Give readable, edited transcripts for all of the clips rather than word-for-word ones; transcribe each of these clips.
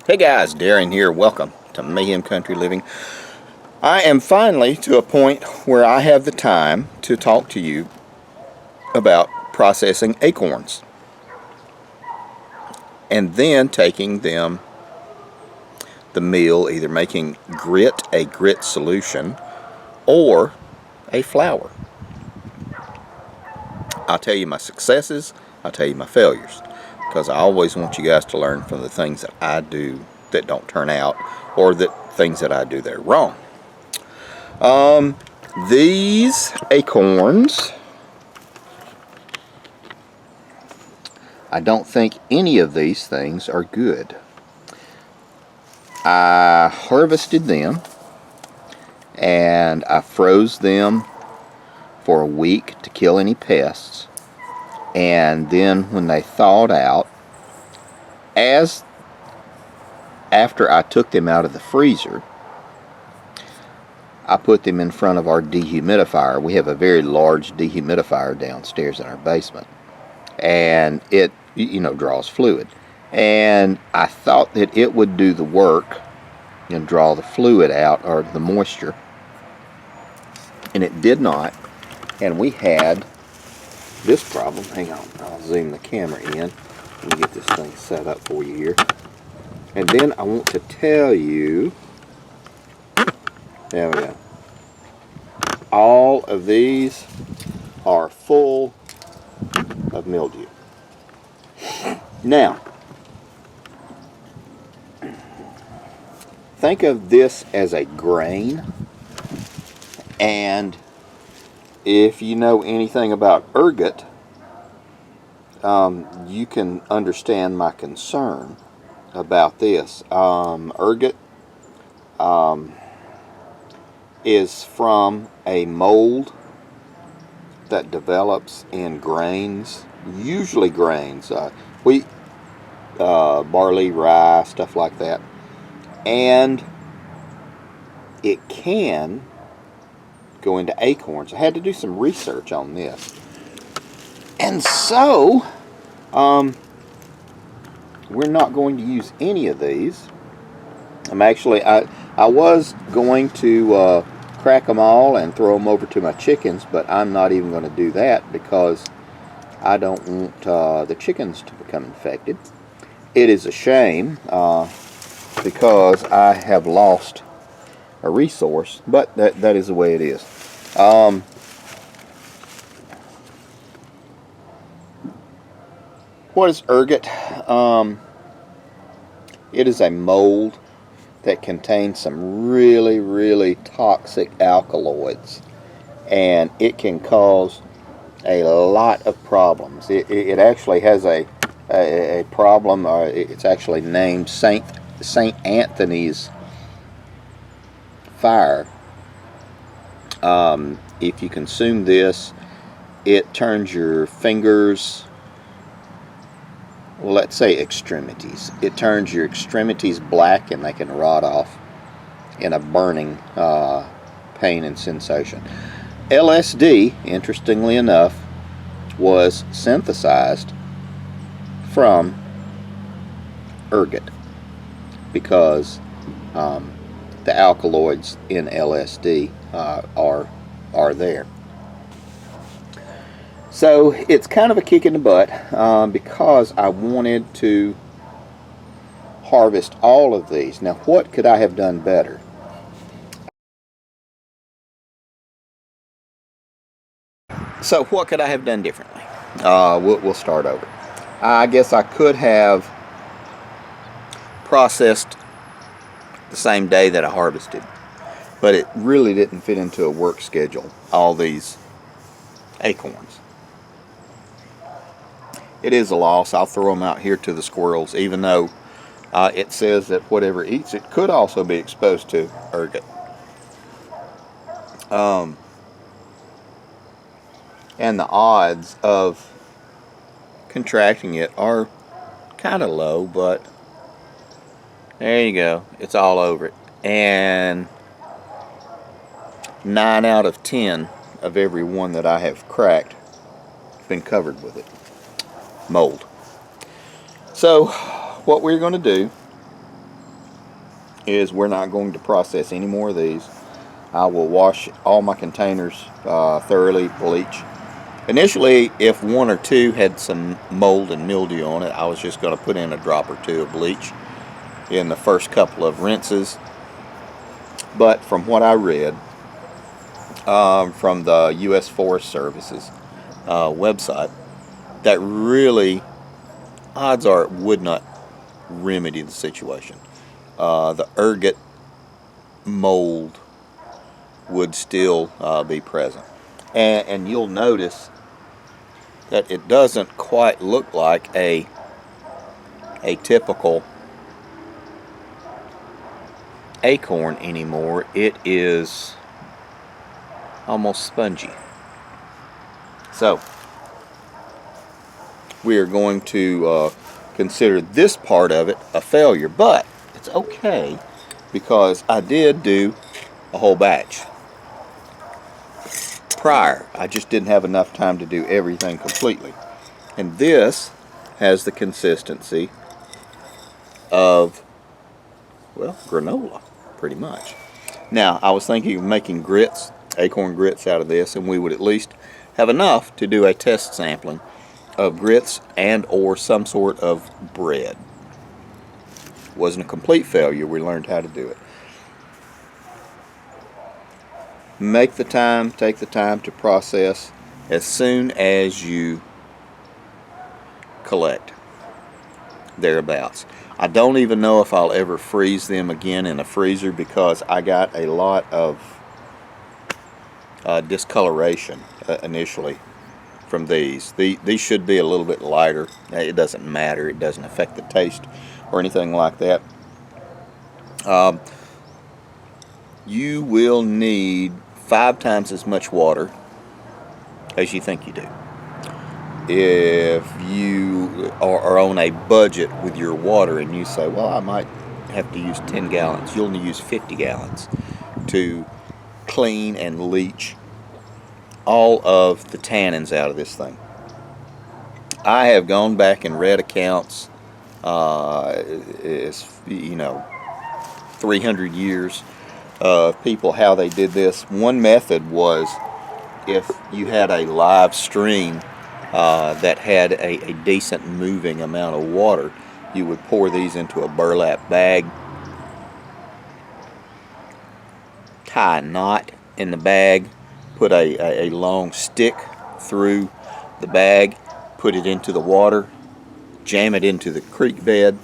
Hey guys, Darren here. Welcome to Mayhem Country Living. I am finally to a point where I have the time to talk to you about processing acorns and then taking them the meal, either making a grit solution, or a flour. I'll tell you my successes, I'll tell you my failures, because I always want you guys to learn from the things that I do that don't turn out, or the things that I do that are wrong. These acorns, I don't think any of these things are good. I harvested them and I froze them for a week to kill any pests, and then when they thawed out, after I took them out of the freezer, I put them in front of our dehumidifier. We have a very large dehumidifier downstairs in our basement, and it draws fluid, and I thought that it would do the work and draw the fluid out, or the moisture, and it did not. And we had this problem. Hang on, I'll zoom the camera in. Let me get this thing set up for you here. And then I want to tell you, there we go, all of these are full of mildew. Now, think of this as a grain, and if you know anything about ergot, you can understand my concern about this. Ergot is from a mold that develops in grains, usually grains, wheat, barley, rye, stuff like that, and it can go into acorns. I had to do some research on this, and so we're not going to use any of these. I was going to crack them all and throw them over to my chickens, but I'm not even going to do that because I don't want the chickens to become infected. It is a shame because I have lost a resource, but that is the way it is. What is ergot? It is a mold that contains some really, really toxic alkaloids, and it can cause a lot of problems. It actually has a problem. It's actually named Saint Anthony's fire. If you consume this, it turns your fingers, well, let's say extremities. It turns your extremities black, and they can rot off in a burning pain and sensation. LSD, interestingly enough, was synthesized from ergot because the alkaloids in LSD are there. So it's kind of a kick in the butt because I wanted to harvest all of these. Now, what could I have done better? So what could I have done differently? We'll start over. I guess I could have processed the same day that I harvested, but it really didn't fit into a work schedule, all these acorns. It is a loss. I'll throw them out here to the squirrels, even though it says that whatever eats it could also be exposed to ergot. And the odds of contracting it are kind of low, but there you go. It's all over it. And 9 out of 10 of every one that I have cracked has been covered with it. Mold. So what we're going to do is we're not going to process any more of these. I will wash all my containers thoroughly, bleach. Initially, if one or two had some mold and mildew on it, I was just going to put in a drop or two of bleach in the first couple of rinses. But from what I read from the U.S. Forest Service's website, that really, odds are, it would not remedy the situation. The ergot mold would still be present. And you'll notice that it doesn't quite look like a typical acorn anymore. It is almost spongy. So we are going to consider this part of it a failure, but it's okay because I did do a whole batch prior. I just didn't have enough time to do everything completely. And this has the consistency of, well, granola, pretty much. Now, I was thinking of making grits, acorn grits out of this, and we would at least have enough to do a test sampling of grits and or some sort of bread. Wasn't a complete failure. We learned how to do it. Take the time to process as soon as you collect, thereabouts. I don't even know if I'll ever freeze them again in a freezer because I got a lot of discoloration initially from these. These should be a little bit lighter. It doesn't matter. It doesn't affect the taste or anything like that. You will need 5 times as much water as you think you do. If you are on a budget with your water and you say, well, I might have to use 10 gallons, you'll only use 50 gallons to clean and leach all of the tannins out of this thing. I have gone back and read accounts, 300 years of people, how they did this. One method was if you had a live stream that had a decent moving amount of water, you would pour these into a burlap bag, tie a knot in the bag, put a long stick through the bag, put it into the water, jam it into the creek bed,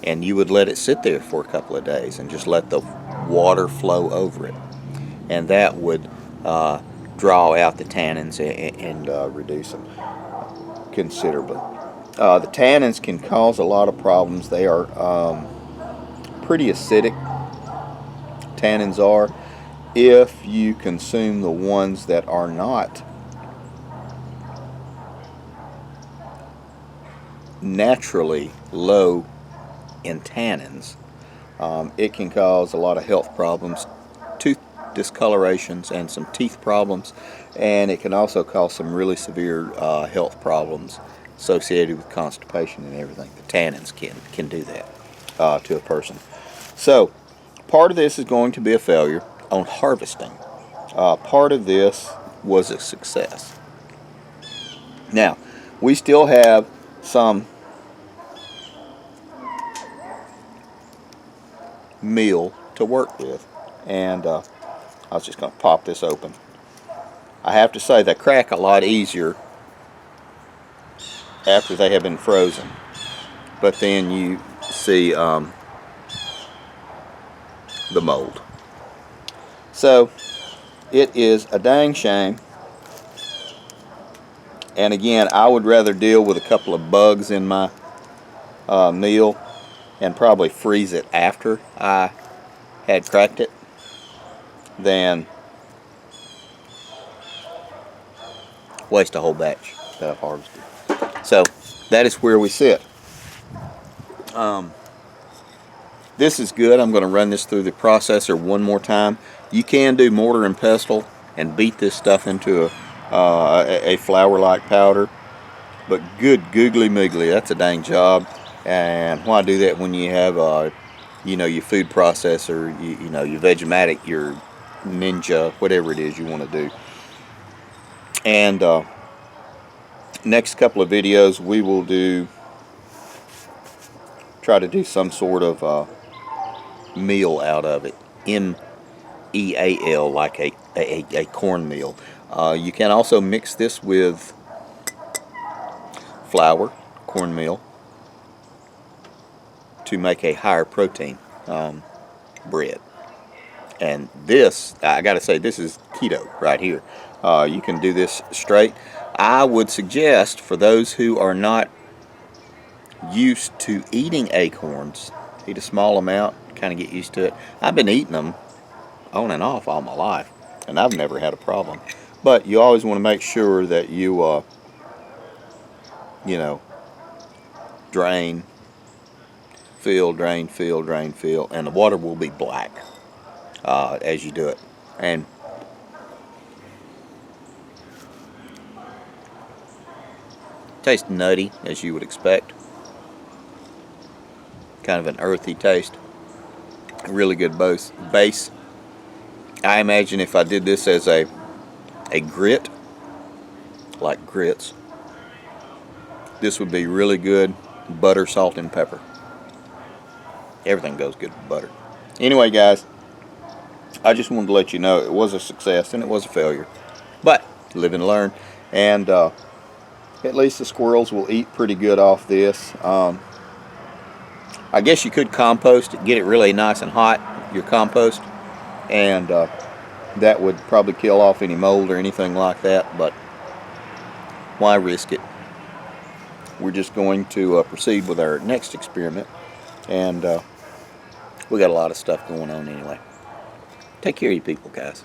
and you would let it sit there for a couple of days and just let the water flow over it. And that would draw out the tannins and reduce them considerably. The tannins can cause a lot of problems. They are pretty acidic, tannins are, if you consume the ones that are not naturally low in tannins. It can cause a lot of health problems, tooth discolorations and some teeth problems, and it can also cause some really severe health problems associated with constipation and everything. The tannins can do that to a person. So part of this is going to be a failure on harvesting. Part of this was a success. Now, we still have some meal to work with, and I was just going to pop this open. I have to say they crack a lot easier after they have been frozen, but then you see the mold. So it is a dang shame, and again, I would rather deal with a couple of bugs in my meal and probably freeze it after I had cracked it than waste a whole batch that I've harvested. So that is where we sit. This is good. I'm going to run this through the processor one more time. You can do mortar and pestle and beat this stuff into a flour-like powder, but good googly moogly, that's a dang job. And why do that when you have you know, your food processor, you know, your Vegematic, your Ninja, whatever it is you want to do. And next couple of videos we will try to do some sort of meal out of it. MEAL, like a cornmeal. You can also mix this with flour, cornmeal, to make a higher protein bread. And this, I gotta say, this is keto right here. You can do this straight. I would suggest for those who are not used to eating acorns, eat a small amount, kind of get used to it. I've been eating them on and off all my life, and I've never had a problem. But you always want to make sure that you, you know, drain, fill, drain, fill, drain, fill, and the water will be black as you do it. And tastes nutty, as you would expect. Kind of an earthy taste. Really good base. I imagine if I did this as a grit, like grits, this would be really good. Butter, salt, and pepper. Everything goes good with butter. Anyway, guys, I just wanted to let you know it was a success and it was a failure. But live and learn. And at least the squirrels will eat pretty good off this. I guess you could compost it, get it really nice and hot, your compost, and that would probably kill off any mold or anything like that, but why risk it? We're just going to proceed with our next experiment, and we got a lot of stuff going on anyway. Take care of you people, guys.